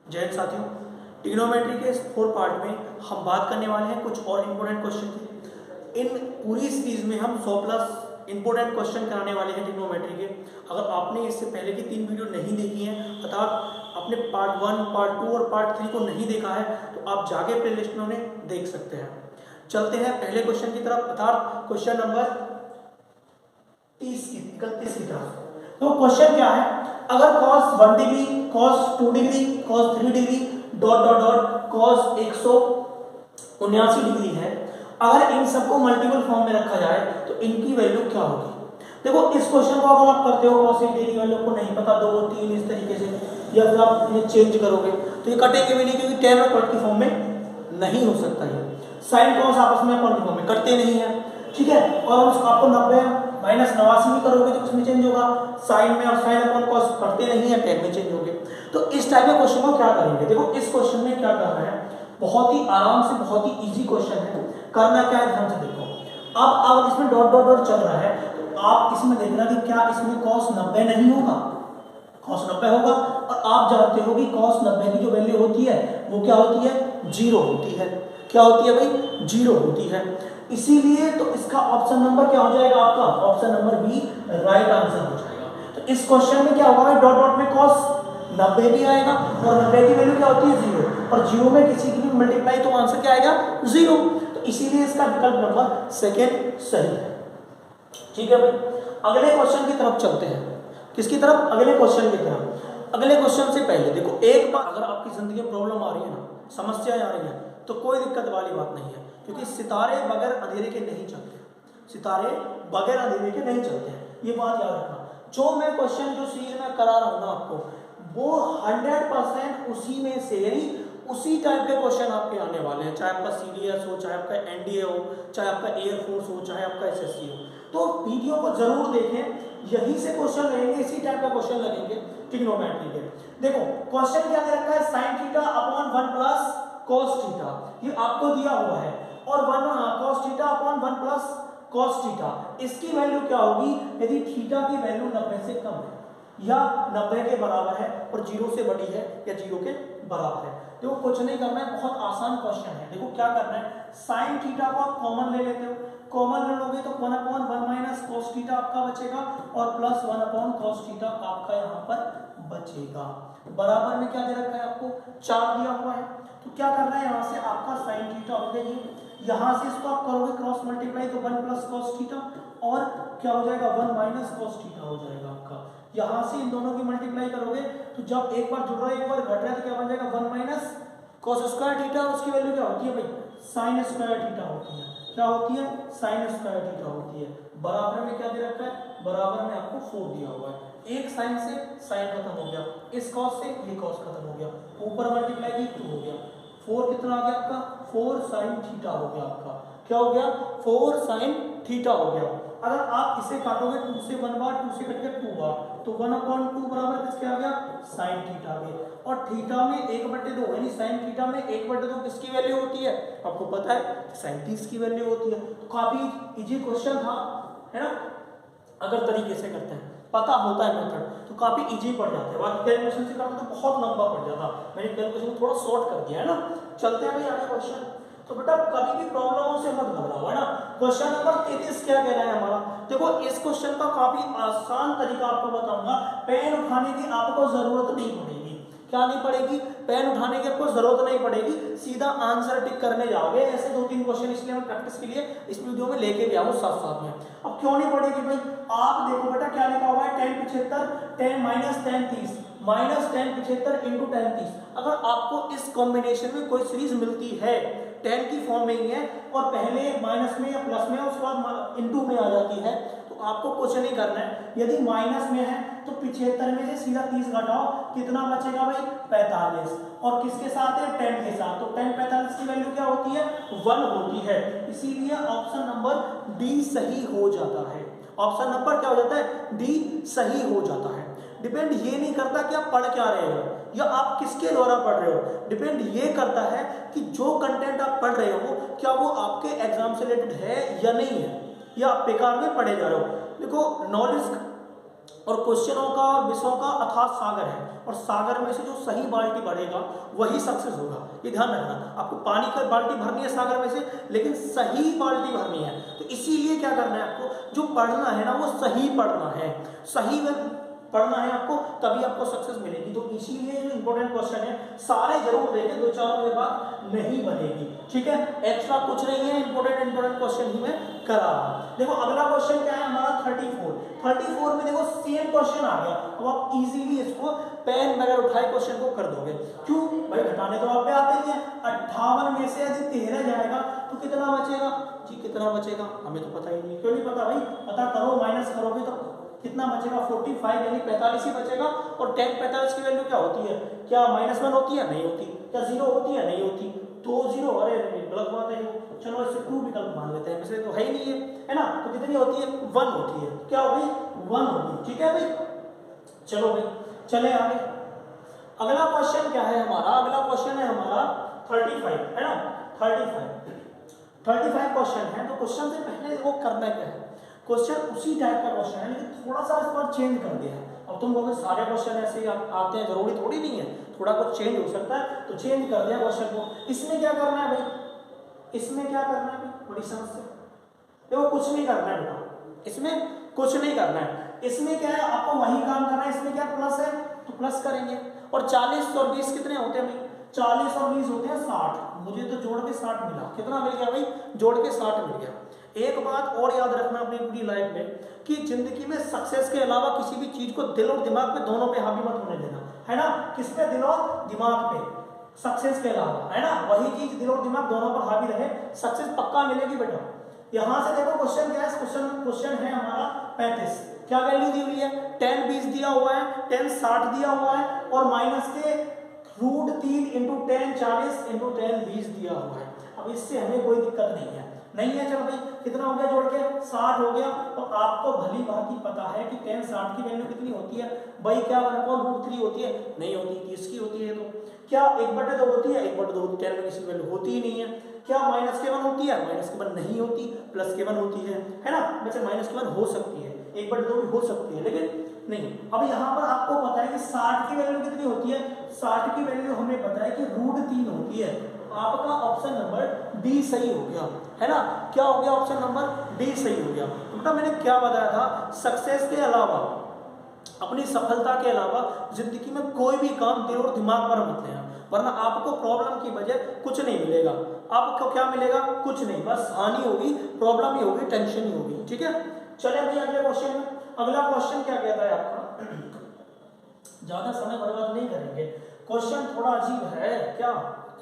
जय साथियों, ट्रिग्नोमेट्री के इस 4 पार्ट में हम बात करने वाले हैं कुछ और इम्पोर्टेंट क्वेश्चन की। इन पूरी सीरीज में हम 100 प्लस इम्पोर्टेंट क्वेश्चन कराने वाले हैं ट्रिग्नोमेट्री के। अगर आपने इससे पहले की 3 वीडियो नहीं देखी हैं, अर्थात आपने पार्ट 1, पार्ट 2 और पार्ट 3 को नहीं देखा है, तो आप जाके प्ले लिस्ट में उन्हें देख सकते हैं। चलते हैं पहले क्वेश्चन की तरफ, अर्थात क्वेश्चन नंबर 31 की तरफ। तो क्वेश्चन क्या है, अगर cos 1 degree, cos 2 degree, cos 3 degree dot dot dot cos 179 degree है, अगर इन सबको मल्टीपल फॉर्म में रखा जाए तो इनकी वैल्यू क्या होगी। देखो इस क्वेश्चन को अगर आप करते हो cos 1 डिग्री वैल्यू को नहीं पता, 2 3 इस तरीके से, या फिर आप इन्हें चेंज करोगे तो ये कटेंगे भी नहीं, क्योंकि tan और cot की फॉर्म में नहीं हो सकता है। sin cos आपस में अपन फॉर्म में कटते नहीं है, ठीक है। और उसको आपको 90 माइनस 89 भी करोगे तो किसमें चेंज होगा, साइन में, और साइन अपॉन कॉस करते नहीं है, टेन में चेंज होंगे। तो इस टाइप के क्वेश्चन को क्या करेंगे, देखो इस क्वेश्चन में क्या करना है, बहुत ही आराम से, बहुत ही इजी क्वेश्चन है। करना क्या है, ध्यान से देखो। अब इसमें डॉट डॉट डॉट चल रहा है, तो आप इसमें देखना कि क्या इसमें कॉस 90 नहीं होगा, कॉस 90 होगा। और आप जानते हो कि कॉस 90 की जो वैल्यू होती है वो क्या होती है, 0 होती है। क्या होती है भाई, 0 होती है। इसीलिए तो इसका ऑप्शन नंबर क्या हो जाएगा, आपका option number B right answer हो जाएगा। तो इस क्वेश्चन में क्या होगा, डॉट डॉट में cos 90 भी आएगा, और 90 की वैल्यू क्या होती है, 0, और 0 में किसी की भी मल्टीप्लाई तो आंसर क्या आएगा, 0। तो इसीलिए इसका विकल्प नंबर सेकेंड सही है, ठीक है भाई। अगले क्वेश्चन की तरफ चलते हैं। किसकी तरफ, अगले क्वेश्चन की तरफ। अगले क्वेश्चन से पहले देखो, एक बार अगर आपकी जिंदगी में प्रॉब्लम आ रही है ना, समस्या आ रही है, तो कोई दिक्कत वाली बात नहीं है, क्योंकि सितारे बगैर अंधेरे के नहीं चलते, सितारे बगैर अंधेरे के नहीं चलते हैं, ये बात याद रखना। जो मैं क्वेश्चन जो सीरीज में करा रहा हूं ना आपको, वो 100% उसी में से, यानी उसी टाइप के क्वेश्चन आपके आने वाले हैं, चाहे आपका सीडीएस हो, चाहे आपका एनडीए हो, चाहे आपका एयरफोर्स हो, चाहे आपका एसएससी हो। तो वीडियो को जरूर देखें, यही से क्वेश्चन लगेंगे, इसी टाइप का क्वेश्चन लगेंगे ट्रिग्नोमेट्री के। देखो क्वेश्चन क्या दे रखा है, sin theta upon 1 plus cos theta, ये आपको दिया हुआ है, और 1 cos theta upon 1 plus cos theta, इसकी वैल्यू क्या होगी यदि थीटा की वैल्यू 90 से कम है या 90 के बराबर है, और 0 से बड़ी है या 0 के बराबर है। देखो कुछ नहीं करना है, बहुत आसान क्वेश्चन है। देखो क्या करना है, sin थीटा को आप कॉमन ले लेते हो, कॉमन ले लोगे तो 1 अपॉन 1 माइनस cos थीटा आपका बचेगा, और प्लस 1 अपॉन cos थीटा आपका यहाँ पर बचेगा। बराबर में क्या दे रखा है आपको, 4 दिया हुआ है। तो क्या करना है, यहाँ से आपका sin थीटा हो गया, यहाँ से इसको आप करोगे क्रॉस मल्टीप्लाई तो 1 प्लस cos थीटा, और क्या हो जाएगा 1 माइनस cos थीटा हो जाएगा आपका। यहाँ से इन दोनों की मल्टीप्लाई करोगे तो जब एक बार जुड़ रहा है एक बार घट रहा है तो क्या बन जाएगा 1 माइनस cos स्क्वायर थीटा, उसकी वैल्यू क्या होती है भाई, sin स्क्वायर थीटा होती है। क्या होती है, sin स्क्वायर थीटा होती है। बराबर में क्या दे रखा है, बराबर में आपको 4 दिया हुआ है। एक sin से sin खत्म हो गया, इस cos से ये cos खत्म हो गया, ऊपर मल्टीप्लाई की 2 हो गया, 4 कितना आ गया आपका, 4 sin थीटा हो गया आपका। क्या हो गया, 4 sin थीटा हो गया। अगर आप इसे काटोगे 2 से 1 बार, 2 से कट के 2 बार, तो 1/2 बराबर किसके आ गया, sin थीटा के। और थीटा में 1/2, यानी sin थीटा में 1/2 किसकी वैल्यू होती है, आपको पता है 37 की वैल्यू होती है। तो काफी इजी क्वेश्चन था, है ना। अगर तरीके से करते हैं, पता होता है मेथड, तो काफी इजी पड़ जाता है। बाकी कैलकुलेशन से करते तो बहुत लंबा पड़ जाता, मैंने कैलकुलेशन को थोड़ा शॉर्ट कर दिया है ना। चलते हैं भाई आगे क्वेश्चन। तो बेटा कभी भी प्रॉब्लमों से मत घबराओ, है ना। क्वेश्चन नंबर 33 क्या कह रहा है हमारा, देखो इस क्वेश्चन का काफी आसान तरीका आपको बताऊंगा। पेन उठाने की आपको जरूरत नहीं पड़ेगी, क्या नहीं पड़ेगी, पेन उठाने की आपको जरूरत नहीं पड़ेगी, सीधा आंसर टिक करने जाओगे। ऐसे 2-3 क्वेश्चन इसलिए मैं प्रैक्टिस के लिए इस वीडियो में लेके भी आऊँ साथ साथ में। अब क्यों नहीं पड़ेगी भाई, आप देखो बेटा क्या लिखा हुआ है, 10 75 10 माइनस 10 30 माइनस 10 75 इंटू 10 30। अगर आपको इस कॉम्बिनेशन में कोई सीरीज मिलती है, 10 की फॉर्म में ही है, और पहले माइनस में या प्लस में, उसके बाद इंटू में आ जाती है, तो आपको कुछ नहीं करना है। यदि माइनस में है तो 75 में से सीधा 30 घटाओ, कितना बचेगा भाई, 45। और किसके साथ है, 10 के साथ, तो 10 45 की वैल्यू क्या होती है, 1 होती है। इसीलिए ऑप्शन नंबर डी सही हो जाता है। ऑप्शन नंबर क्या हो जाता है, डी सही हो जाता है। डिपेंड ये नहीं करता कि आप पढ़ क्या रहे हो या आप किसके द्वारा पढ़ रहे हो, डिपेंड ये करता है कि जो कंटेंट आप पढ़ रहे हो क्या वो आपके एग्जाम से रिलेटेड है या नहीं है, या आप बेकार में पढ़े जा रहे हो। देखो नॉलेज और क्वेश्चनों का और विषयों का अथाह सागर है, और सागर में से जो सही बाल्टी भरेगा वही सक्सेस होगा। ये ध्यान रखना, आपको पानी का बाल्टी भरनी है सागर में से, लेकिन सही बाल्टी भरनी है। तो इसीलिए क्या करना है आपको, जो पढ़ना है ना वो सही पढ़ना है, सही में पढ़ना है आपको, तभी आपको सक्सेस मिलेगी। तो इसीलिए जो इंपॉर्टेंट क्वेश्चन है सारे जरूर देखें, 2-4 के बाद नहीं बनेगी, ठीक है। एक्स्ट्रा कुछ नहीं है, इंपॉर्टेंट क्वेश्चन ही मैं करा रहा हूं। देखो अगला क्वेश्चन क्या है हमारा 34 में देखो सेम क्वेश्चन आ गया। अब आप इजीली इसको पेन वगैरह उठाए क्वेश्चन को कर दोगे। क्यों भाई, घटाने तो आप पे आते ही है। 58 में से यदि 13 जाएगा तो कितना बचेगा जी, कितना बचेगा हमें तो पता ही नहीं। क्यों नहीं पता भाई, पता करो, माइनस करोगे तो कितना बचेगा 45 यानी 45 ही बचेगा। और tan 45 की वैल्यू क्या होती है, क्या -1 होती है, नहीं होती। क्या 0 होती है, नहीं होती। तो 0, अरे गलत बात है। चलो इससे 2 विकल्प मान लेते हैं, वैसे तो है ही नहीं है ना। तो कितनी होती है, 1 होती है। क्या हो गई, 1 होगी, ठीक है भाई। चलो भाई चले आगे। अगला क्वेश्चन क्या है हमारा, अगला क्वेश्चन है हमारा 35 है ना। 35 क्वेश्चन है। तो क्वेश्चन से पहले वो करना क्या है, क्वेश्चन उसी टाइप का क्वेश्चन है लेकिन थोड़ा सा इस बार चेंज कर दिया है। अब तुम बोलोगे सारे क्वेश्चन ऐसे ही आते हैं, जरूरी थोड़ी नहीं है, थोड़ा कुछ चेंज हो सकता है, तो चेंज कर दिया क्वेश्चन को। इसमें क्या करना है भाई, इसमें क्या करना है भाई, बड़ी समस्या। देखो कुछ नहीं करना है बेटा, इसमें कुछ नहीं करना है। इसमें क्या है, आपको वही काम करना है। इसमें क्या प्लस है तो प्लस करेंगे। और 40 और 20 कितने होते हैं भाई, 40 और 20 होते हैं 60। मुझे तो जोड़ के 60 मिला। कितना मिल गया भाई, जोड़ के 60 मिल गया। एक बात और याद रखना अपनी पूरी लाइफ में कि जिंदगी में सक्सेस के अलावा किसी भी चीज को दिल और दिमाग पे दोनों पे हावी मत होने देना, है ना। किस पे, दिल और दिमाग पे, सक्सेस के अलावा, है ना। वही चीज दिल और दिमाग दोनों पर हावी रहे, सक्सेस पक्का मिलेगी बेटा। यहां से देखो क्वेश्चन क्या है, क्वेश्चन है हमारा 35। क्या वैल्यू दी हुई है, tan 20 दिया हुआ है, tan 60 दिया हुआ है, और माइनस के √3 × tan 40 × tan 20 दिया हुआ है। अब इससे हमें कोई दिक्कत नहीं है। चलो भाई कितना हो गया, जोड़ के 60 हो गया। तो आपको भली भांति पता है कि tan 60 की वैल्यू कितनी होती है भाई, क्या 1/√3 होती है, नहीं होती, 30 की होती है। तो क्या 1/2 होती है, 1/2 होती है, tan में किसी की वैल्यू होती ही नहीं है। क्या -1 होती है, -1 नहीं होती, +1 होती है ना। वैसे -1 हो सकती है, 1/2 भी हो सकती है, लेकिन नहीं। अब यहाँ पर आपको पता है कि 60 की वैल्यू कितनी होती है, 60 की वैल्यू हमें पता है कि √3 होती है। आपका ऑप्शन नंबर डी सही हो गया, है ना। क्या हो गया, ऑप्शन नंबर डी सही हो गया। तो बेटा मैंने क्या बताया था, सक्सेस के अलावा, अपनी सफलता के अलावा जिंदगी में कोई भी काम दिल और दिमाग पर मत लेना, वरना आपको प्रॉब्लम की वजह कुछ नहीं मिलेगा। आपको क्या मिलेगा, कुछ नहीं, बस हानि होगी, प्रॉब्लम ही होगी, टेंशन ही होगी, ठीक है। चले भाई अगले क्वेश्चन में। अगला क्वेश्चन क्या कहता है आपका, ज्यादा समय बर्बाद नहीं करेंगे, क्वेश्चन थोड़ा अजीब है। क्या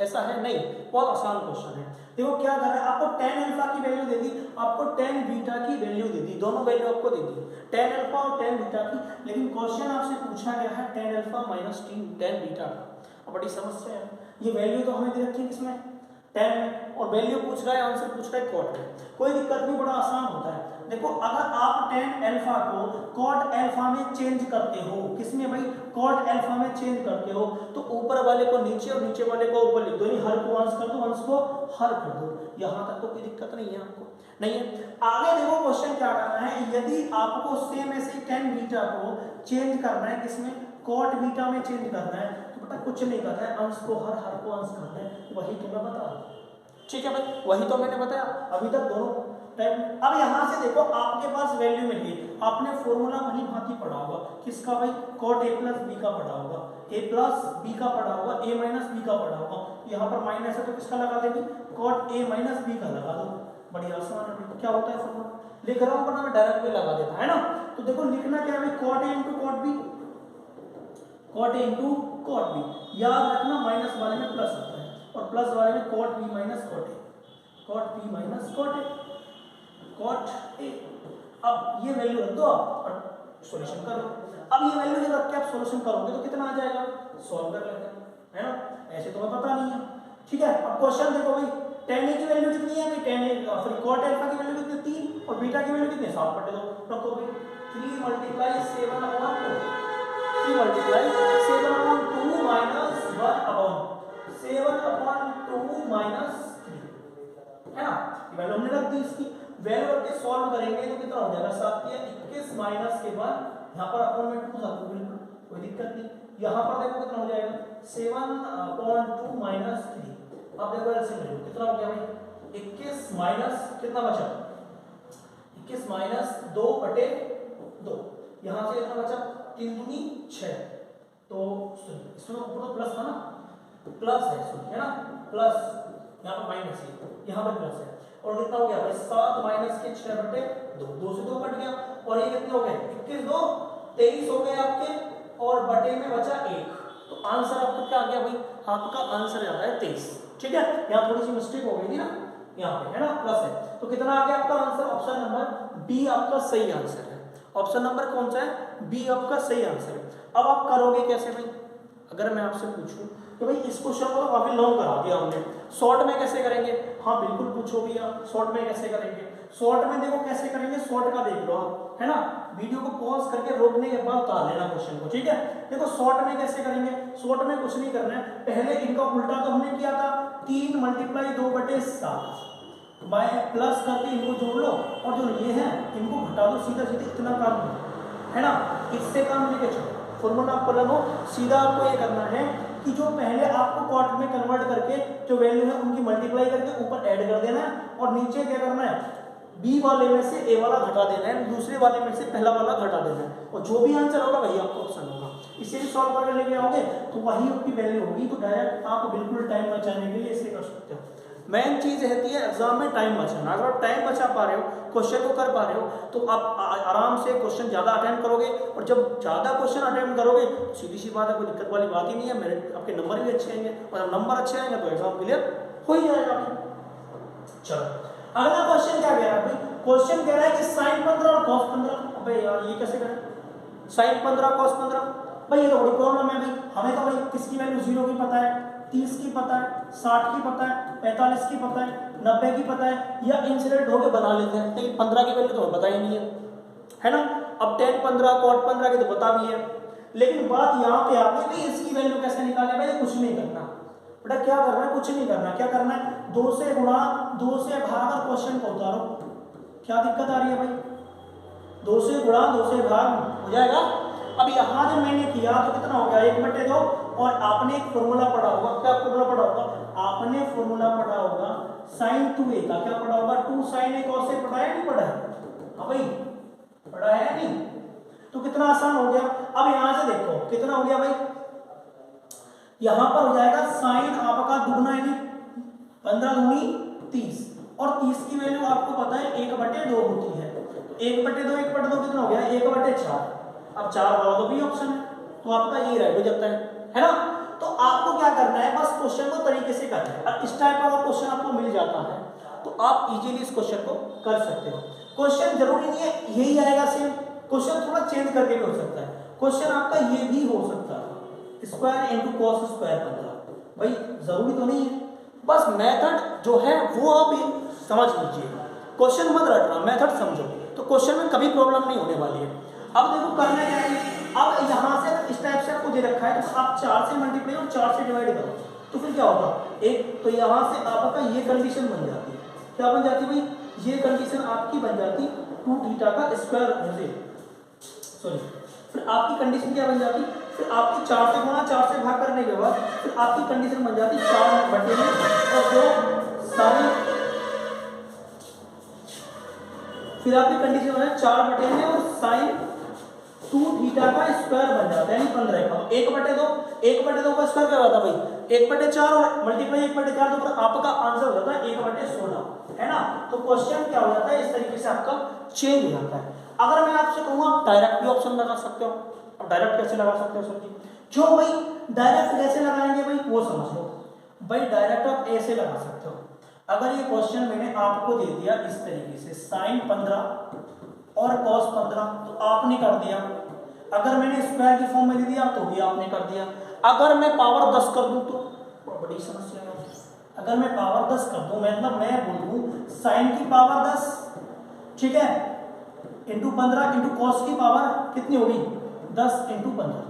ऐसा है, नहीं, बहुत आसान क्वेश्चन है। देखो क्या कर रहा है, आपको tan अल्फा की वैल्यू दे दी, आपको tan बीटा की वैल्यू दे दी, दोनों वैल्यू आपको दे दी, tan अल्फा और tan बीटा की। लेकिन क्वेश्चन आपसे पूछा गया है tan alpha minus tan beta का। अब बड़ी समस्या है, ये वैल्यू तो हमें दे रखी है किसमें, tan, और वैल्यू पूछ रहा है, आंसर पूछ रहा है cot में। कोई दिक्कत नहीं, बड़ा आसान होता है। देखो अगर आप tan अल्फा को cot अल्फा में चेंज करते हो, किसमें भाई, cot अल्फा में चेंज करते हो, तो ऊपर वाले को नीचे और नीचे वाले को ऊपर लिख दो, यानी हर को अंश कर दो, अंश को हर कर दो। यहां तक तो कोई दिक्कत नहीं है आपको, नहीं है। आगे देखो क्वेश्चन क्या करना है, यदि आपको सेम ऐसे tan बीटा को चेंज करना है, किसमें, cot बीटा में चेंज करना है, तो पता कुछ नहीं करना है, अंश को हर को अंश करना है, वही तो मैं बता रहा हूं, ठीक है भाई, वही तो मैंने बताया अभी तक दोनों टाइम। अब यहां से देखो आपके पास वैल्यू मिल गई, आपने फॉर्मूला वही भांति पढ़ा होगा, किसका भाई, cot a + b का पढ़ा होगा, a + b का पढ़ा होगा, a - b का पढ़ा होगा। यहाँ पर माइनस है तो किसका लगा देंगे, cot a - b का लगा दो, बड़ी आसान है। क्या होता है फॉर्मूला, लिख रहा हूँ वरना मैं डायरेक्ट में लगा देता, है ना। तो देखो लिखना क्या है, cot a × cot b, cot a × cot b। याद रखना माइनस वाले में प्लस आता है और प्लस वाले में cot b - cot a, cot b - cot a, cot a। अब ये वैल्यू रख दो आप और सॉल्यूशन करो। अब ये वैल्यू जब रख के आप सॉल्यूशन करोगे तो कितना आ जाएगा, सॉल्व कर लेते हैं, है ना। ऐसे तो हमें पता नहीं है, ठीक है। अब क्वेश्चन देखो भाई, tan a की वैल्यू कितनी है भाई, tan a फिर cot अल्फा की वैल्यू कितनी, 3, और बीटा की वैल्यू कितनी, 7 बटे 2 रखो भाई। 3 × 7/2 3 × 7/2 -1/2 -3, है ना। वैल्यू हमने रख दी, इसकी वैल्यू रख के सॉल्व करेंगे तो कितना हो जाएगा, 7 × 21 माइनस के बाद यहाँ पर अपन में 2 था तो बिल्कुल कोई दिक्कत नहीं। यहाँ पर देखो कितना हो जाएगा 7/2 माइनस 3। अब देखो ऐसे ले लो कितना हो गया भाई 21 माइनस कितना बचा 21 माइनस 2/2। यहाँ से कितना बचा 3 दूनी 6। तो इसमें ऊपर तो प्लस था ना, प्लस है ना, प्लस यहाँ पर माइनस है, यहाँ पर प्लस है। और कितना हो गया भाई 7 माइनस के 6/2, 2 से 2 कट गया। और ये कितने हो गए 21 2 23 हो गए आपके, और बटे में बचा 1। तो आंसर आपका क्या आ गया भाई, आपका आंसर आता है 23। ठीक है, यहाँ थोड़ी सी मिस्टेक हो गई थी ना, यहाँ पे है ना प्लस है। तो कितना आ गया आपका आंसर, ऑप्शन नंबर बी आपका सही आंसर है। ऑप्शन नंबर कौन सा है, बी आपका सही आंसर है। अब आप करोगे कैसे भाई, अगर मैं आपसे पूछूं तो भाई इस क्वेश्चन को तो काफी लॉन्ग करा दिया हमने, शॉर्ट में कैसे करेंगे। हाँ बिल्कुल पूछो भी आप, शॉर्ट में कैसे करेंगे। शॉर्ट में देखो कैसे करेंगे, शॉर्ट का देख लो आप, है ना, वीडियो को पॉज करके रोकने के बाद उतार लेना क्वेश्चन को। ठीक है, देखो शॉर्ट में कैसे करेंगे। शॉर्ट में कुछ नहीं करना है, पहले इनका उल्टा तो हमने किया था 3 × 2/7 बाय प्लस करके इनको जोड़ लो, और जो ये है इनको घटा दो, सीधा सीधा इतना काम है ना, इससे काम लेके चलो। फॉर्मूला आपको लगो, सीधा आपको ये करना है कि जो पहले आपको क्वार्ट में कन्वर्ट करके जो वैल्यू है उनकी मल्टीप्लाई करके ऊपर ऐड कर देना है, और नीचे क्या करना है बी वाले में से ए वाला घटा देना है, दूसरे वाले में से पहला वाला घटा देना है, और जो भी आंसर होगा वही आपका ऑप्शन होगा। इसे भी सॉल्व करके लेके आओगे तो वही आपकी वैल्यू होगी। तो डायरेक्ट आप बिल्कुल टाइम बचाने के लिए इसे कर सकते हो। मेन चीज रहती है एग्जाम में टाइम बचाना। अगर आप टाइम बचा पा रहे हो, क्वेश्चन को कर पा रहे हो, तो आप आराम से क्वेश्चन ज्यादा अटेम्प्ट करोगे, और जब ज्यादा क्वेश्चन अटेम्प्ट करोगे तो सीधी सी बात है, कोई दिक्कत वाली बात ही नहीं है। मेरे आपके नंबर भी अच्छे आएंगे, और जब नंबर अच्छे आएंगे तो एग्जाम क्लियर हो ही जाएगा। चलो अगला क्वेश्चन क्या कह रहा है भाई, क्वेश्चन कह रहा है कि sin 15 और cos 15। अबे यार ये कैसे करें, sin 15 cos 15, भाई ये तो बड़ी प्रॉब्लम है भाई। हमें तो भाई किसकी वैल्यू 0 की पता है, 30 की पता है, 60 की पता है, 45 की पता है, 90 की पता है, या इंसिडेंट होके बना लेते हैं, लेकिन 15 की वैल्यू तो पता ही नहीं है ना। अब tan 15 cot 15 की तो पता भी है, लेकिन बात यहाँ पे आती है इसकी वैल्यू कैसे निकालें। भाई कुछ नहीं करना बेटा, क्या करना है, कुछ नहीं करना। क्या करना है, 2 से गुणा 2 से भाग और क्वेश्चन को उतारो। क्या दिक्कत आ रही है भाई, 2 से गुणा 2 से भाग हो जाएगा। अब यहाँ जब मैंने किया तो कितना हो गया 1/2, और आपने एक फॉर्मूला पढ़ा होगा। क्या फॉर्मूला पढ़ा होगा, आपने फॉर्मूला पढ़ा होगा sin 2a का। क्या पढ़ा होगा, 2 sin a cos a, पढ़ा है नहीं पढ़ा है, हाँ भाई पढ़ा है नहीं। तो कितना आसान हो गया। अब यहाँ से देखो कितना हो गया भाई, यहाँ पर हो जाएगा साइन आपका दुगना यानी 15 दूनी 30, और 30 की वैल्यू आपको पता है 1/2 होती है। तो 1/2 1/2 कितना हो गया 1/4। अब 4 वाला तो भी ऑप्शन है, तो आपका ये राइट हो जाता है ना। तो आपको क्या करना है, बस क्वेश्चन को तरीके से करना है। और इस टाइप का क्वेश्चन आपको मिल जाता है तो आप इजीली इस क्वेश्चन को कर सकते हो। क्वेश्चन जरूरी नहीं है यही आएगा सेम, क्वेश्चन थोड़ा चेंज करके भी हो सकता है। क्वेश्चन आपका ये भी हो सकता है स्क्वायर इनटू cos स्क्वायर 15। भाई जरूरी तो नहीं है, बस मेथड जो है वो आप समझ लीजिए, क्वेश्चन मत रटना, मेथड समझो तो क्वेश्चन में कभी प्रॉब्लम नहीं होने वाली है। अब देखो करना क्या है, अब यहाँ से इस टाइप से आपको दे रखा है तो आप 4 से मल्टीप्लाई और 4 से डिवाइड करो तो फिर क्या होगा एक, तो यहाँ से आपका ये कंडीशन बन जाती है। क्या बन जाती है भाई, ये कंडीशन आपकी बन जाती 2 थीटा का स्क्वायर, सॉरी फिर आपकी कंडीशन क्या बन जाती, फिर आपकी 4 से गुणा 4 से भाग करने के बाद फिर आपकी कंडीशन बन जाती 4/2 और जो सारी, फिर आपकी कंडीशन बन जाती 4/2 और साइन 2 थीटा का स्क्वायर बन जाता है यानी 15 का। 1/2 का स्क्वायर क्या होता है भाई 1/4 और मल्टीप्लाई 1/4 तो फिर आपका आंसर हो जाता है 1/16 है ना। तो क्वेश्चन क्या हो जाता है इस तरीके से आपका चेंज हो जाता है। अगर मैं आपसे कहूँ आप डायरेक्ट भी ऑप्शन लगा सकते हो, अब डायरेक्ट कैसे लगा सकते हो सर जी, जो भाई डायरेक्ट कैसे लगाएंगे भाई वो समझ लो। भाई डायरेक्ट आप ऐसे लगा सकते हो, अगर ये क्वेश्चन मैंने आपको दे दिया इस तरीके से sin 15 और cos 15 तो आपने कर दिया, अगर मैंने स्क्वायर की फॉर्म में दे दिया तो भी आपने कर दिया। अगर मैं पावर 10 कर दूं तो बड़ी समस्या है। अगर मैं पावर 10 कर दूं मतलब मैं बोल दूं sin की पावर 10 ठीक है इंटू 15 इंटू कॉस की पावर कितनी होगी 10 इंटू 15,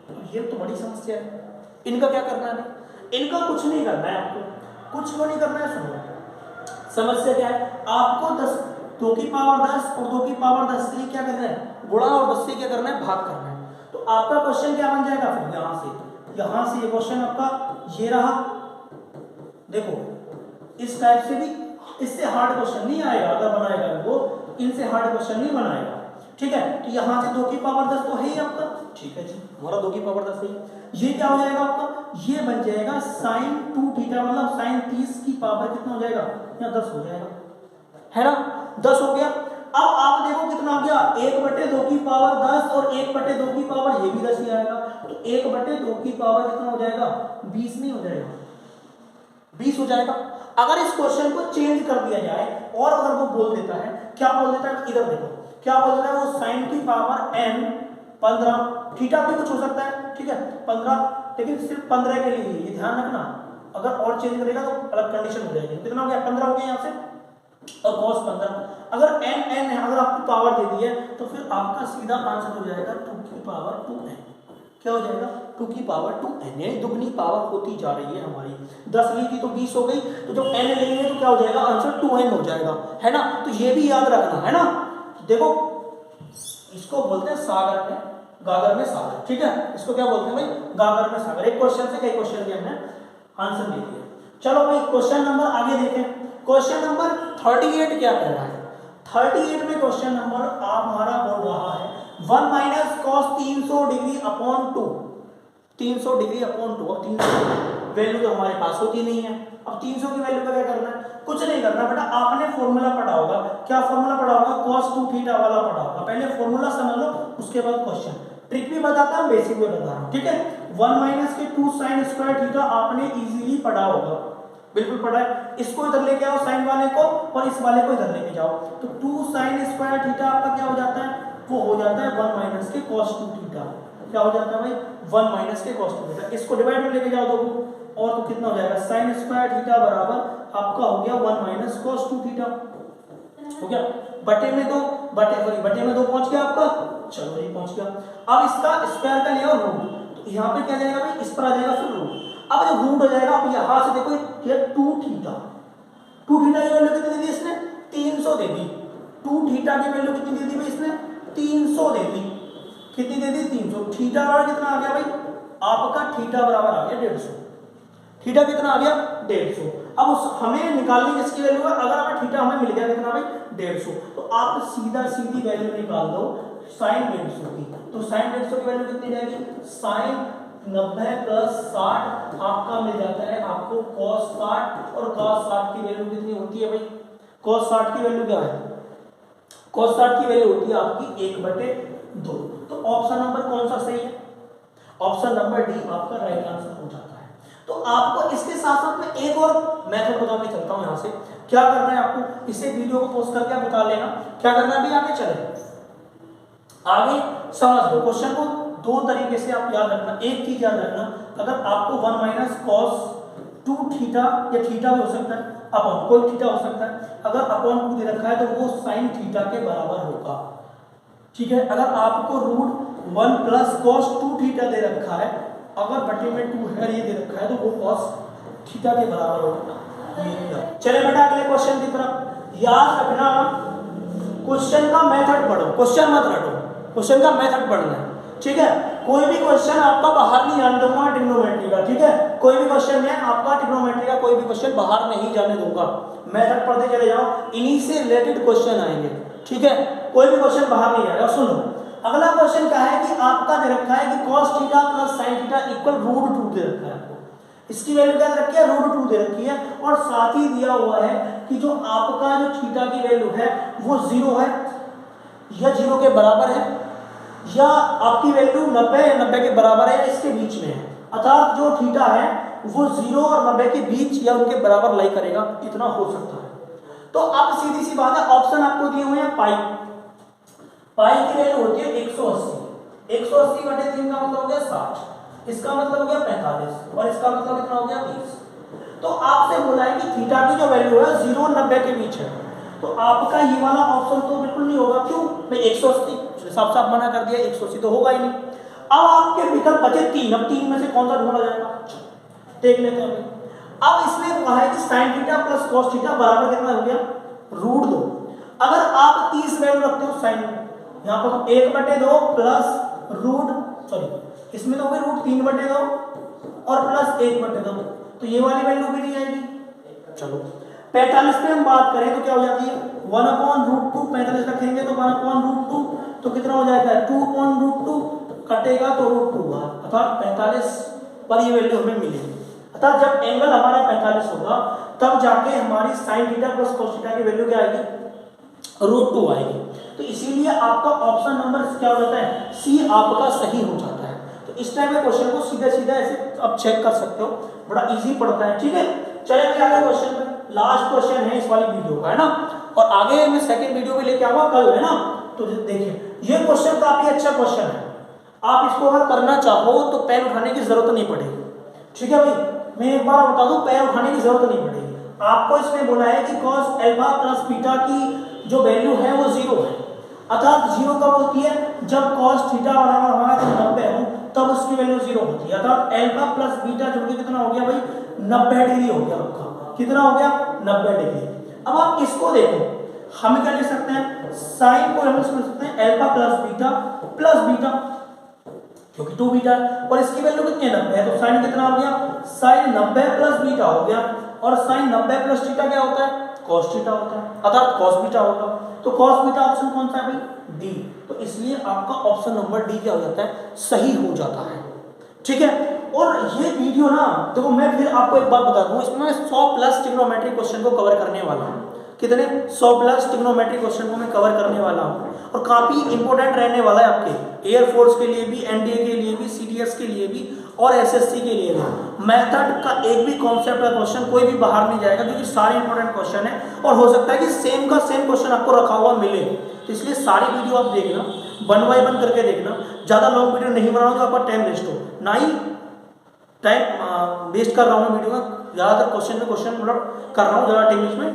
तो ये तो बड़ी समस्या है। इनका क्या करना है, इनका कुछ नहीं करना है, आपको कुछ नहीं करना है। सुनो समस्या क्या है, आपको 10 2 की पावर 10 और 2 की पावर 10 से क्या करना है, गुणा, और 10 से क्या करना है, भाग करना है। तो आपका क्वेश्चन क्या बन जाएगा फिर, यहां से ये क्वेश्चन आपका ये रहा। देखो इस टाइप से भी, इससे हार्ड क्वेश्चन नहीं आएगा, अगर बनाएगा वो इनसे हार्ड क्वेश्चन नहीं बनाएगा, ठीक है। तो यहां से 2 की पावर 10 तो है ही आपका, ठीक है जी, हमारा 2 की पावर 10 है। ये क्या हो जाएगा आपका, ये बन जाएगा sin 2 थीटा, मतलब sin 30 की पावर कितना हो जाएगा, यहाँ 10 हो जाएगा, है ना, 10 हो गया। अब आप देखो कितना हो गया, 1/2 की पावर 10 और 1/2 की पावर ये भी 10 ही आएगा, तो 1/2 की पावर कितना हो जाएगा, 20 नहीं हो जाएगा, 20 हो जाएगा। अगर इस क्वेश्चन को चेंज कर दिया जाए और अगर वो बोल देता है, क्या बोल देता है, इधर देखो क्या बोल देता है वो, sin की पावर n 15, थीटा भी कुछ हो सकता है, ठीक है 15, लेकिन सिर्फ 15 के लिए, ये ध्यान रखना, अगर और चेंज करेगा तो अलग कंडीशन हो जाएगी। कितना हो गया, 15 हो गया यहाँ से, और cos 15, अगर n है, अगर आपको पावर दे दी है तो फिर आपका सीधा आंसर हो जाएगा 2 की पावर 2n, क्या हो जाएगा, 2 की पावर 2n, यानी दुगनी पावर होती जा रही है हमारी। 10 ली थी तो 20 हो गई, तो जब n लेंगे तो क्या हो जाएगा, आंसर 2n हो जाएगा, है ना। तो ये भी याद रखना, है ना। देखो इसको बोलते हैं सागर में, गागर में सागर, ठीक है, इसको क्या बोलते हैं भाई, गागर में सागर। एक क्वेश्चन से कई क्वेश्चन के हमने आंसर दे दिए। चलो भाई क्वेश्चन नंबर आगे देखें। क्वेश्चन नंबर 38 क्या कह रहा है, 38 में क्वेश्चन नंबर आप हमारा बोल रहा है 1 minus cos 300 degree upon 2, 300 degree upon 2। अब 300 वैल्यू तो हमारे पास होती नहीं है, अब 300 की वैल्यू का क्या करना है, कुछ नहीं करना बेटा, आपने फॉर्मूला पढ़ा होगा, क्या फॉर्मूला पढ़ा होगा, cos 2 थीटा वाला पढ़ा होगा। पहले फॉर्मूला समझ लो, उसके बाद क्वेश्चन, ट्रिक भी बताता हूं, बेसिक भी बता रहा हूं, ठीक है। 1 माइनस के 2 sin स्क्वायर थीटा आपने इजीली पढ़ा होगा, बिल्कुल पढ़ा है। इसको इधर लेके आओ साइन वाले को, और इस वाले को इधर लेके जाओ, तो 2 sin स्क्वायर थीटा आपका क्या हो जाता है, वो हो जाता है 1 माइनस के cos 2 थीटा। क्या हो जाता है भाई, 1 माइनस के cos 2 थीटा। इसको डिवाइड में लेके जाओ दो, और तो कितना हो जाएगा, sin स्क्वायर थीटा बराबर आपका हो गया 1 माइनस cos 2 थीटा, हो गया। बटे में 2, बटे में 2 पहुंच गया आपका, चलो ये पहुंच गया। अब इसका स्क्वायर का लिया रूट, तो यहाँ पे क्या जाएगा भाई, इस पर आ जाएगा फिर रूट। अब जब रूट हो जाएगा, अब यहाँ से देखो ये 2 थीटा, 2 थीटा की वैल्यू कितनी दे दी इसने, 300 दे दी। 2 थीटा की वैल्यू कितनी दे दी भाई इसने, 300 दे दी, कितनी दे दी, 300। थीटा बराबर कितना आ गया भाई, आपका थीटा बराबर आ गया 150, थीटा कितना आ गया 150। अब उस हमें निकालनी जिसकी वैल्यू है, अगर हमें थीटा हमें मिल गया कितना भाई 150, तो आप सीधा सीधी वैल्यू निकाल दो sin 150 की। तो sin 150 की वैल्यू कितनी जाएगी, sin 90 प्लस 60 आपका मिल जाता है आपको cos 60, और cos 60 की वैल्यू कितनी होती है भाई, cos 60 की वैल्यू क्या है, cos 60 की वैल्यू होती है आपकी 1/2। तो ऑप्शन नंबर कौन सा सही है, ऑप्शन नंबर डी आपका राइट आंसर हो जाता है। तो आपको इसके साथ साथ में एक और मेथड बता के चलता हूं, यहां से क्या करना है आपको, इसे वीडियो को पॉज करके आप बता लेना क्या करना है। अभी आगे चले, आगे समझ लो क्वेश्चन को। 2 तरीके से आप याद रखना, एक चीज याद रखना, अगर आपको 1 माइनस cos 2 थीटा, या थीटा भी हो सकता है, अपॉन कोई थीटा हो सकता है, अगर अपॉन 2 दे रखा है तो वो sin थीटा के बराबर होगा, ठीक है। अगर आपको रूट 1 प्लस cos 2 थीटा दे रखा है, अगर बटे में 2 है ये दे रखा है, तो वो cos थीटा के बराबर होगा। चले बेटा अगले क्वेश्चन की तरफ। याद रखना क्वेश्चन का मेथड पढ़ो, क्वेश्चन मत रटो, क्वेश्चन का मेथड पढ़ना है, ठीक है। कोई भी क्वेश्चन आपका बाहर नहीं आने दूंगा ट्रिग्नोमेट्री का, ठीक है। कोई भी क्वेश्चन है आपका ट्रिग्नोमेट्री का, कोई भी क्वेश्चन बाहर नहीं जाने दूंगा, मेथड पढ़ते चले जाओ, इन्हीं से रिलेटेड क्वेश्चन आएंगे, ठीक है। कोई भी क्वेश्चन बाहर नहीं आएगा। सुनो अगला क्वेश्चन क्या है कि आपका दे रखा है कि cos theta plus sin theta equal root 2 दे रखा है आपको, इसकी वैल्यू क्या दे रखी है, रूट 2 दे रखी है, और साथ ही दिया हुआ है कि जो आपका जो थीटा की वैल्यू है वो 0 है या 0 के बराबर है, या आपकी वैल्यू 90 या 90 के बराबर है, इसके बीच में है। अर्थात जो थीटा है वो 0 और 90 के बीच या उनके बराबर लाई करेगा, इतना हो सकता है। तो अब सीधी सी बात है, ऑप्शन आपको दिए हुए हैं पाई, पाई की वैल्यू होती है 180, 180 बटे 3 का मतलब हो गया 60, इसका मतलब हो गया 45, और इसका मतलब कितना हो गया 30। तो आपसे बोला है कि थीटा की जो वैल्यू है 0 और 90 के बीच है, तो आपका ये वाला ऑप्शन तो बिल्कुल नहीं होगा। क्यों भाई, 180 साफ साफ मना कर दिया, 180 तो होगा ही नहीं। अब आपके विकल्प बचे 3, अब 3 में से कौन सा ढूंढा जाएगा, देख लेते हैं। अब इसमें कहा है कि sin theta plus cos theta बराबर कितना हो गया, रूट 2। अगर आप 30 वैल्यू रखते हो साइन में, यहाँ पर 1/2 प्लस रूट सॉरी इसमें तो होगी रूट 3/2 और प्लस 1/2, तो ये वाली वैल्यू भी नहीं आएगी। चलो 45 पे हम बात करें तो क्या हो जाती है 1/√2, 45 रखेंगे तो 1/√2, तो कितना हो जाएगा 2/√2, कटेगा तो √2 अर्थात 45 पर ये वैल्यू हमें मिलेगी। अर्थात जब एंगल हमारा 45 होगा तब जाके हमारी sine theta plus cos theta की वैल्यू क्या आएगी √2 आएगी। तो इसीलिए आपका ऑप्शन नंबर क्या हो जाता है सी आपका सही हो जाता है। तो इस टाइप के क्वेश्चन को सीधा सीधा ऐसे आप चेक कर सकते हो, बड़ा इजी पड़ता है। ठीक है, चलिए आगे क्वेश्चन पे, लास्ट क्वेश्चन है इस वाली वीडियो का, है ना, और आगे मैं सेकंड वीडियो भी लेके आऊंगा कल, है ना। तो देखिए ये क्वेश्चन काफी अच्छा क्वेश्चन है, आप इसको अगर करना चाहो तो पैर उठाने की जरूरत नहीं पड़ेगी। ठीक है भाई, मैं एक बार बता दूं, पैर उठाने की जरूरत नहीं पड़ेगी। आपको इसमें बोला है कि cos अल्फा प्लस बीटा की जो वैल्यू है वो 0 है, अर्थात 0 कब होती है जब cos थीटा बराबर हमारा 90 हो तब उसकी वैल्यू 0 होती है। अर्थात अल्फा प्लस बीटा जो कि कितना हो गया भाई 90 डिग्री हो गया आपका, कितना हो गया 90 डिग्री। अब आप इसको देखो, हम क्या लिख सकते हैं साइन को हम लिख सकते हैं अल्फा प्लस बीटा क्योंकि 2 बीटा और इसकी वैल्यू कितनी है 90 है, तो साइन कितना हो गया साइन 90 प्लस बीटा हो गया, और साइन 90 प्लस थीटा क्या होता है cos थीटा होता है, अर्थात cos बीटा होगा। तो cos बीटा ऑप्शन कौन सा है भाई डी, तो इसलिए आपका ऑप्शन नंबर डी क्या हो जाता है सही हो जाता है। ठीक है, और ये वीडियो ना देखो मैं फिर आपको एक बात बता दूं, इसमें 100 प्लस ट्रिग्नोमेट्री क्वेश्चन को कवर करने वाला हूं। कितने 100 प्लस ट्रिग्नोमेट्री क्वेश्चन को मैं कवर करने वाला हूं, और काफी इंपॉर्टेंट रहने वाला है आपके एयरफोर्स के लिए भी, एनडीए के लिए भी, सीडीएस के लिए भी और एसएससी के लिए भी। मेथड का एक भी कॉन्सेप्ट का क्वेश्चन कोई भी बाहर नहीं जाएगा, क्योंकि सारे इंपॉर्टेंट क्वेश्चन है, और हो सकता है कि सेम का सेम क्वेश्चन आपको रखा हुआ मिले। तो इसलिए सारी वीडियो आप देखना, 1 बाय 1 करके देखना, ज्यादा लॉन्ग वीडियो नहीं बनाओ तो आपका टाइम वेस्ट हो, ना ही टाइम वेस्ट कर रहा हूँ वीडियो का, ज्यादातर क्वेश्चन में क्वेश्चन मतलब कर रहा हूँ, ज्यादा टाइम इसमें